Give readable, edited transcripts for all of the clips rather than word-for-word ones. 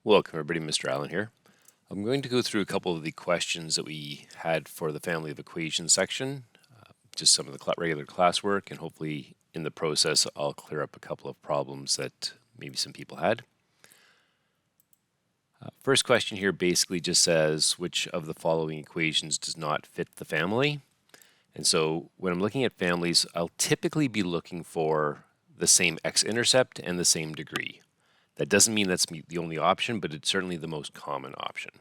Welcome everybody, Mr. Allen here. I'm going to go through a couple of the questions that we had for the family of equations section, just some of the regular classwork, and hopefully in the process I'll clear up a couple of problems that maybe some people had. First question here basically just says, which of the following equations does not fit the family? And so when I'm looking at families, I'll typically be looking for the same x-intercept and the same degree. That doesn't mean that's the only option, but it's certainly the most common option.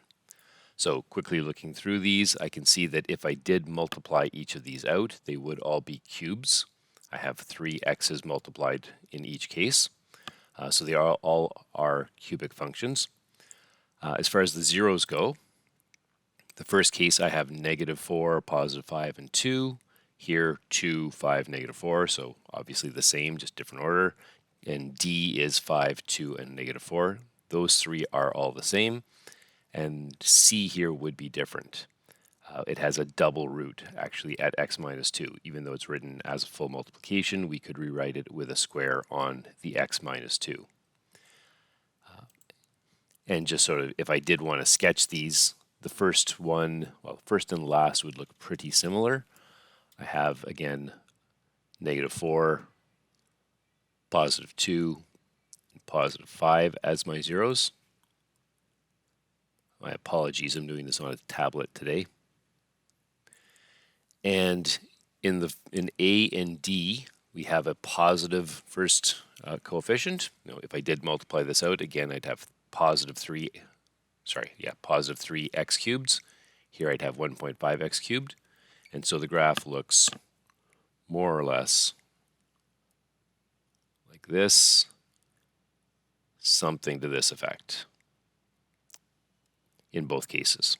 So quickly looking through these, I can see that if I did multiply each of these out, they would all be cubes. I have 3 x's multiplied in each case. So they all are cubic functions. As far as the zeros go, the first case I have -4, +5, and 2. Here, 2, 5, -4, so obviously the same, just different order. And D is 5, 2, and -4. Those three are all the same. And C here would be different. It has a double root actually at x minus 2. Even though it's written as a full multiplication, we could rewrite it with a square on the x minus 2. And just sort of, if I did want to sketch these, the first one, well, first and last would look pretty similar. I have, again, -4, +2, and +5 as my zeros. My apologies, I'm doing this on a tablet today. And in A and D, we have a positive first coefficient. If I did multiply this out, again, I'd have positive 3x cubed. Here I'd have 1.5x cubed. And so the graph looks more or less like this, something to this effect in both cases.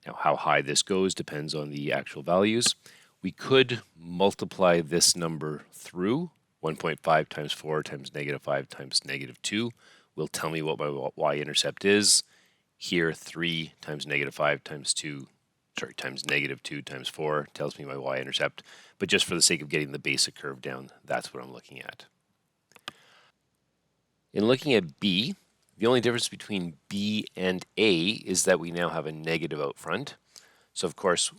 Now, how high this goes depends on the actual values. We could multiply this number through. 1.5 times 4 times -5 times -2 will tell me what my y-intercept is. Here, 3 times -5 times 2, times -2 times 4 tells me my y-intercept. But just for the sake of getting the basic curve down, that's what I'm looking at. In looking at B, the only difference between B and A is that we now have a negative out front. So of course,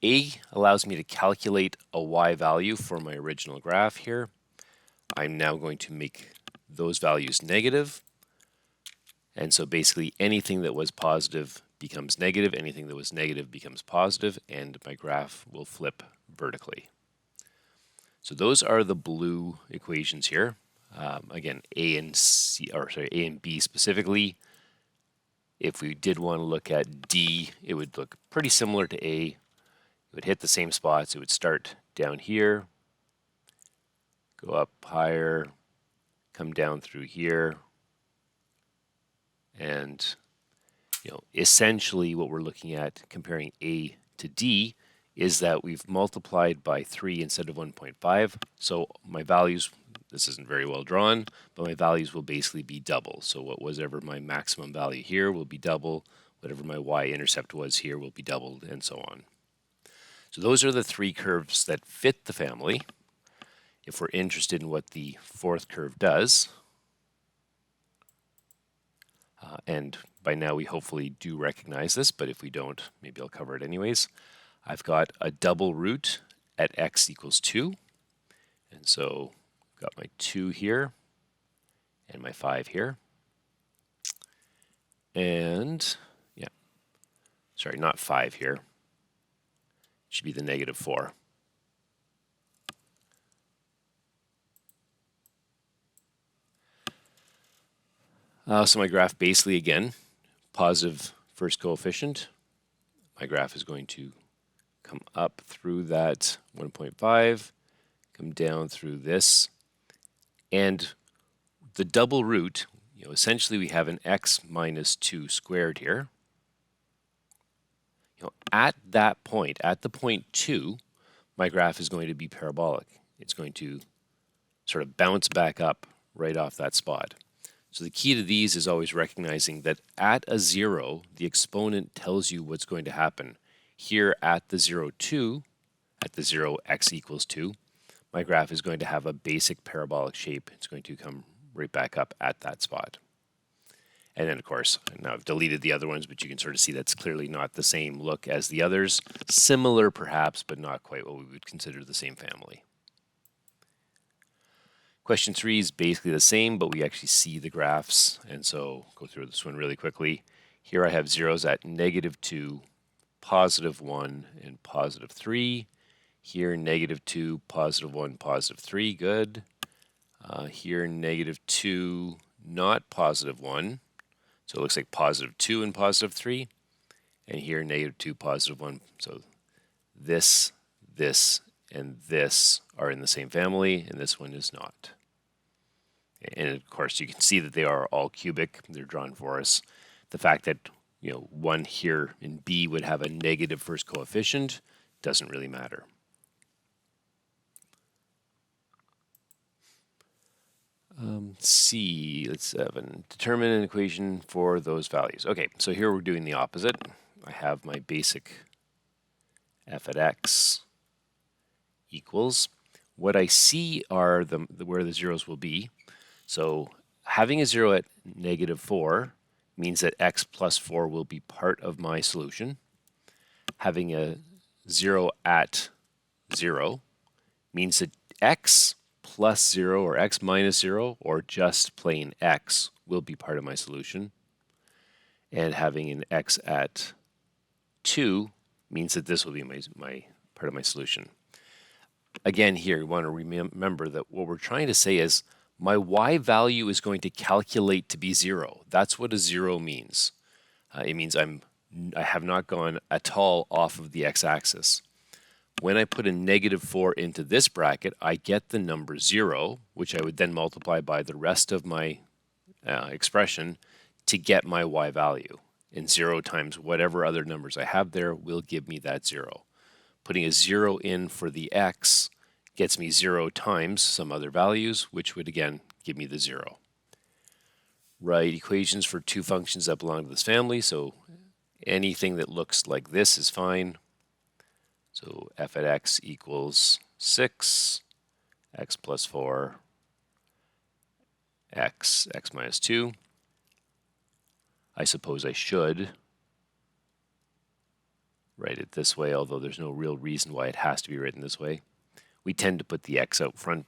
A allows me to calculate a y value for my original graph here. I'm now going to make those values negative. And so basically anything that was positive becomes negative, anything that was negative becomes positive, and my graph will flip vertically. So those are the blue equations here. Again, A and B specifically. If we did want to look at D, it would look pretty similar to A. It would hit the same spots. It would start down here, go up higher, come down through here, and essentially what we're looking at comparing A to D is that we've multiplied by 3 instead of 1.5. So my values, this isn't very well drawn, but my values will basically be double. So whatever my maximum value here will be double, whatever my y-intercept was here will be doubled, and so on. So those are the 3 curves that fit the family. If we're interested in what the fourth curve does, and by now we hopefully do recognize this, but if we don't, maybe I'll cover it anyways. I've got a double root at x equals 2. And so I've got my 2 here and my 5 here. And not 5 here. It should be the -4. So my graph basically, again, positive first coefficient. My graph is going to come up through that 1.5, come down through this. And the double root, essentially we have an x minus 2 squared here. At that point, at the point 2, my graph is going to be parabolic. It's going to sort of bounce back up right off that spot. So the key to these is always recognizing that at a 0, the exponent tells you what's going to happen. Here at the 0, 2, at the 0, x equals 2, my graph is going to have a basic parabolic shape. It's going to come right back up at that spot. And then, of course, now I've deleted the other ones, but you can sort of see that's clearly not the same look as the others. Similar, perhaps, but not quite what we would consider the same family. Question 3 is basically the same, but we actually see the graphs. And so go through this one really quickly. Here I have zeros at -2, +1, and +3. Here, -2, +1, +3, good. Here, -2, not +1. So it looks like +2 and +3. And here, -2, +1. So this, and this are in the same family, and this one is not. And of course, you can see that they are all cubic. They're drawn for us. The fact that one here in B would have a negative first coefficient doesn't really matter. C, let's have determine an equation for those values. Okay, so here we're doing the opposite. I have my basic f at x equals. What I see are where the zeros will be. So having a 0 at -4 means that x plus 4 will be part of my solution. Having a 0 at 0 means that x plus 0 or x minus 0 or just plain x will be part of my solution. And having an x at 2 means that this will be my part of my solution. Again, here you want to remember that what we're trying to say is my y value is going to calculate to be 0. That's what a 0 means. It means I have not gone at all off of the x-axis. When I put a -4 into this bracket, I get the number 0, which I would then multiply by the rest of my expression to get my y value. And 0 times whatever other numbers I have there will give me that 0. Putting a 0 in for the x gets me 0 times some other values, which would again give me the 0. Write equations for two functions that belong to this family. So anything that looks like this is fine. So f at x equals 6, x plus 4, x minus 2. I suppose I should write it this way, although there's no real reason why it has to be written this way. We tend to put the x out front.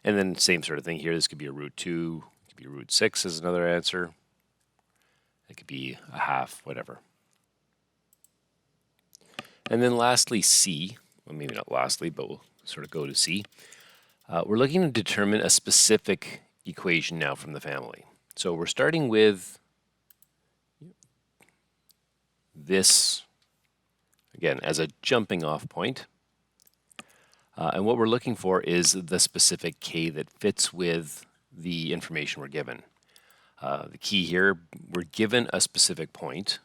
And then same sort of thing here. This could be a √2. It could be √6 as another answer. It could be a half, whatever. And then lastly, C. Well, maybe not lastly, but we'll sort of go to C. We're looking to determine a specific equation now from the family. So we're starting with this, again, as a jumping off point. And what we're looking for is the specific k that fits with the information we're given. The key here, we're given a specific point.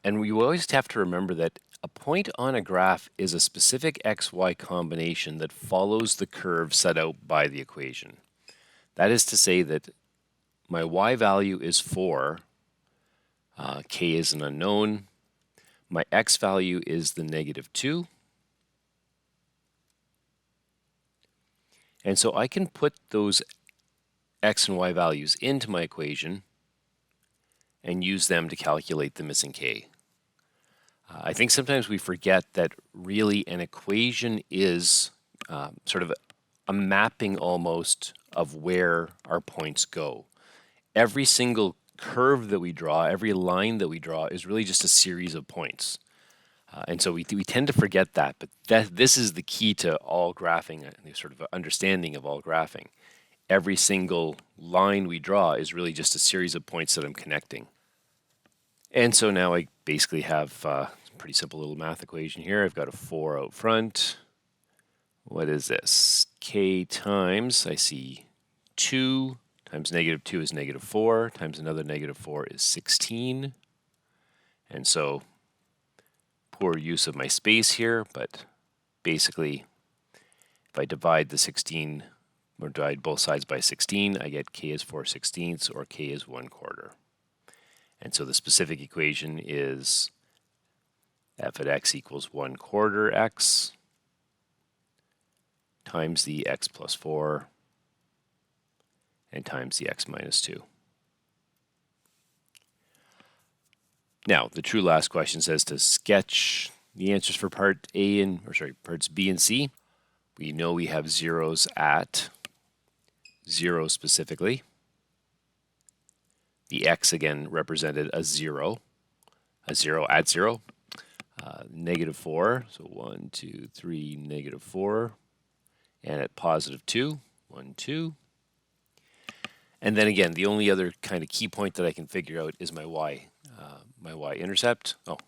And we always have to remember that a point on a graph is a specific xy combination that follows the curve set out by the equation. That is to say that my y value is 4, k is an unknown, my x value is the -2, and so I can put those x and y values into my equation and use them to calculate the missing k. I think sometimes we forget that really an equation is sort of a mapping almost of where our points go. Every single curve that we draw, every line that we draw is really just a series of points. And so we tend to forget that, but this is the key to all graphing, sort of understanding of all graphing. Every single line we draw is really just a series of points that I'm connecting. And so now I basically have a pretty simple little math equation here. I've got a 4 out front. What is this? K times, I see 2 times -2 is -4, times another -4 is 16. And so poor use of my space here, but basically if I divide the 16 or divide both sides by 16, I get k is 4/16 or k is 1/4. And so the specific equation is f at x equals 1/4 x times the x plus 4 and times the x minus 2. Now, the true last question says to sketch the answers for parts B and C. We know we have zeros at 0 specifically. The x again represented a zero at 0. -4, so 1, 2, 3, -4, and at +2, 1, 2. And then again, the only other kind of key point that I can figure out is my y-intercept. Oh,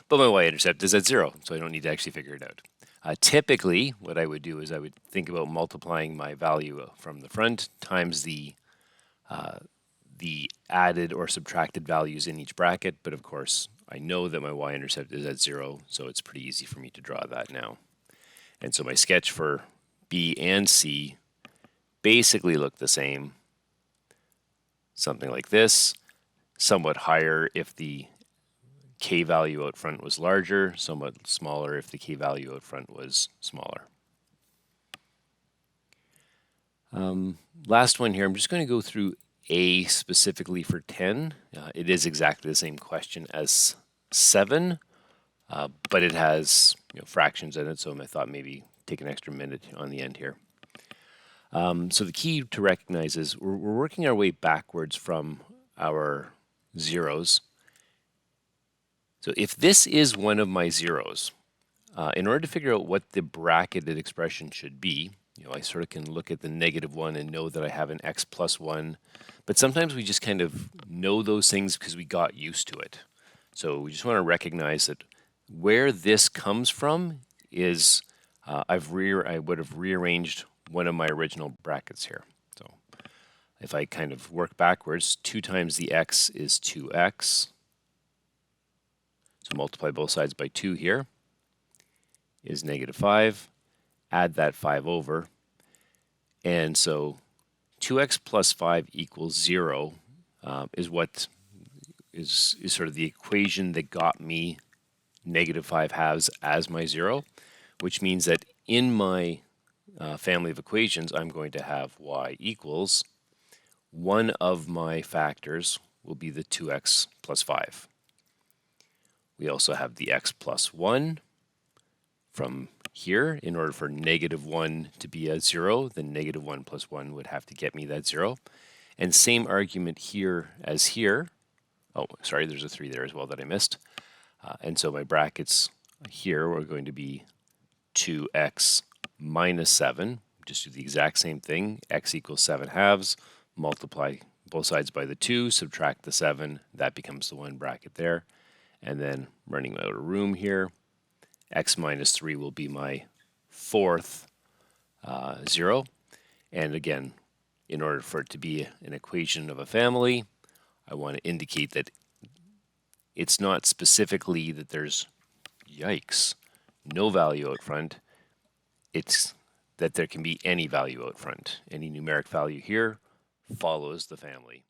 but my y-intercept is at 0, so I don't need to actually figure it out. Typically, what I would do is I would think about multiplying my value from the front times the added or subtracted values in each bracket, but of course, I know that my y-intercept is at 0, so it's pretty easy for me to draw that now. And so my sketch for B and C basically look the same. Something like this, somewhat higher if the k value out front was larger, somewhat smaller if the k value out front was smaller. Last one here, I'm just going to go through A specifically for 10. It is exactly the same question as 7, but it has fractions in it, so I thought maybe take an extra minute on the end here. So the key to recognize is we're working our way backwards from our zeros. So if this is one of my zeros, in order to figure out what the bracketed expression should be, I sort of can look at the -1 and know that I have an x plus 1, but sometimes we just kind of know those things because we got used to it. So we just want to recognize that where this comes from is I would have rearranged one of my original brackets here. So if I kind of work backwards, 2 times the x is 2x. So multiply both sides by 2 here is -5. Add that 5 over. And so 2x plus 5 equals 0 is what is sort of the equation that got me -5/2 as my 0, which means that in my family of equations, I'm going to have y equals one of my factors will be the 2x plus 5. We also have the x plus 1 from here. In order for -1 to be a 0, then -1 plus 1 would have to get me that 0. And same argument here as here. Oh, sorry, there's a 3 there as well that I missed. And so my brackets here are going to be 2x minus 7. Just do the exact same thing. X equals 7/2. Multiply both sides by the 2, subtract the 7. That becomes the one bracket there. And then running out of room here, x minus 3 will be my fourth 0. And again, in order for it to be an equation of a family, I want to indicate that it's not specifically that there's, yikes, no value out front. It's that there can be any value out front. Any numeric value here follows the family.